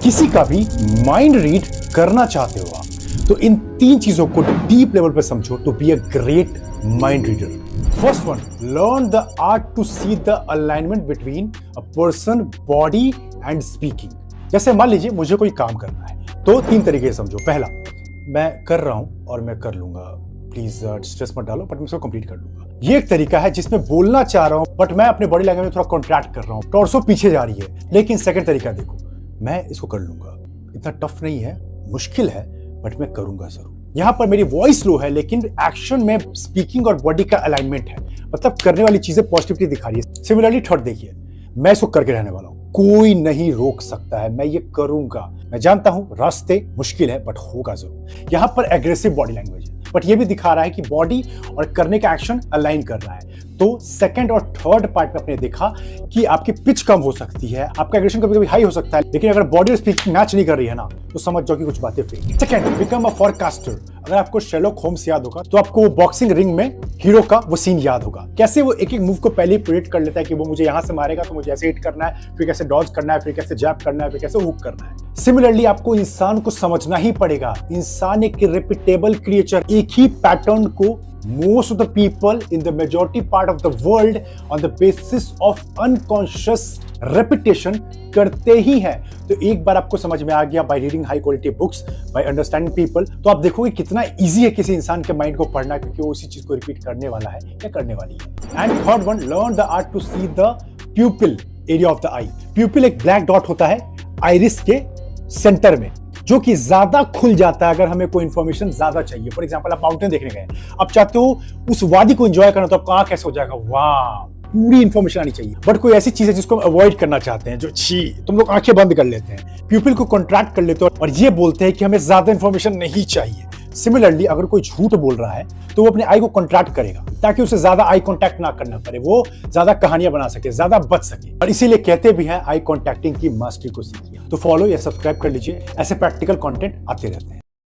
किसी का भी माइंड रीड करना चाहते हो आप तो इन 3 चीजों को डीप लेवल पे समझो तो be a great mind reader. First one, learn the art to see the alignment between a person, body and speaking. जैसे मान लीजिए मुझे कोई काम करना है तो 3 तरीके से समझो। पहला, मैं कर रहा हूं और मैं कर लूंगा, प्लीज स्ट्रेस मत डालो, बट मैं इसको कंप्लीट कर लूंगा। ये एक तरीका है जिसमें बोलना चाह रहा हूं बट मैं अपने बॉडी लैंग्वेज में थोड़ा कॉन्ट्रैक्ट कर रहा हूं, टॉर्सो पीछे जा रही है। लेकिन सेकंड तरीका देखो, मैं इसको कर लूंगा, इतना टफ नहीं है, मुश्किल है बट मैं करूंगा जरूर। यहां पर मेरी वॉइस लो है लेकिन एक्शन में स्पीकिंग और बॉडी का अलाइनमेंट है, मतलब करने वाली चीजें पॉजिटिविटी दिखा रही है। सिमिलरली थर्ड देखिए, मैं इसको करके रहने वाला हूं, कोई नहीं रोक सकता है, मैं ये करूंगा। मैं जानता हूं रास्ते मुश्किल है बट होगा जरूर। यहां पर एग्रेसिव बॉडी लैंग्वेज है बट ये भी दिखा रहा है कि बॉडी और करने का एक्शन अलाइन कर रहा है। तो सेकंड और थर्ड पार्ट में आपने देखा कि आपकी पिच कम हो सकती है, आपका एग्रेशन कभी कभी हाई हो सकता है, लेकिन अगर बॉडी और स्पीकिंग मैच नहीं कर रही है ना तो समझ जाओ कि कुछ बातें fake. Second, become a forecaster. अगर आपको शेरलॉक होम्स याद होगा तो आपको वो बॉक्सिंग रिंग में हीरो का वो सीन याद होगा, कैसे वो एक एक मूव को पहले ही प्रेडिक्ट कर लेता है कि वो मुझे यहां से मारेगा तो मुझे ऐसे हिट करना है, फिर कैसे डॉज करना है, फिर कैसे जैब करना है, फिर कैसे हुक करना है। सिमिलरली आपको इंसान को समझना ही पड़ेगा। इंसान एक रिपीटेबल क्रिएचर, एक ही पैटर्न को most of the people in the majority part of the world on the basis of unconscious repetition करते ही हैं। तो एक बार आपको समझ में आ गया by reading high quality books, by understanding people, तो आप देखोगे कितना इजी है किसी इंसान के माइंड को पढ़ना, क्योंकि वो उसी चीज को रिपीट करने वाला है या करने वाली है। And third one, learn the art to see the pupil area of the eye. Pupil एक ब्लैक डॉट होता है आइरिस के सेंटर में, जो कि ज्यादा खुल जाता है अगर हमें कोई इंफॉर्मेशन ज्यादा चाहिए। फॉर एग्जांपल, आप माउंटेन देखने गए, आप चाहते हो उस वादी को एंजॉय करना, तो आपका आंख कैसे हो जाएगा, वाह, पूरी इंफॉर्मेशन आनी चाहिए। बट कोई ऐसी चीज है जिसको हम अवॉइड करना चाहते हैं, जो छी, तुम लोग आंखें बंद कर लेते हैं, प्यूपिल को कॉन्ट्रैक्ट कर लेते हो और ये बोलते हैं कि हमें ज्यादा इंफॉर्मेशन नहीं चाहिए। सिमिलरली अगर कोई झूठ बोल रहा है तो वो अपने आई को कॉन्ट्रैक्ट करेगा ताकि उसे ज्यादा आई कांटेक्ट ना करना पड़े, वो ज्यादा कहानियां बना सके, ज्यादा बच सके। और इसीलिए कहते भी हैं आई कांटेक्टिंग की मास्टरी को सीखिए। तो फॉलो या सब्सक्राइब कर लीजिए, ऐसे प्रैक्टिकल कंटेंट आते रहते हैं।